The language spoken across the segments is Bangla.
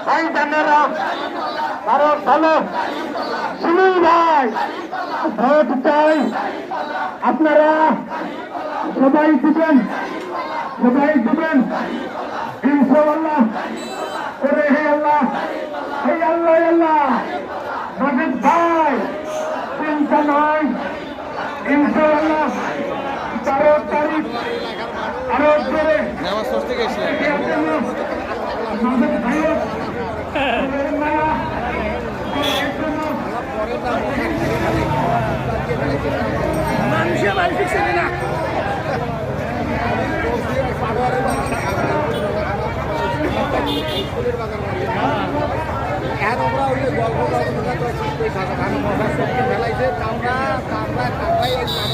ভাই জানেরা ভারত ভালো সুনীল ভাই ভোট চাই আপনারা সবাই দিবেন ইনশাআল্লাহ করে হে আল্লাহ আল্লাহ মাজিদ ভাই চিন্তা নয় ইনশাআল্লাহ 13 তারিখ আরো জোরে নামাজ পড়তে গেছিলেন মাজিদ ভাই মানুষের বাড়ি ফিক্সে না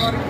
গল্প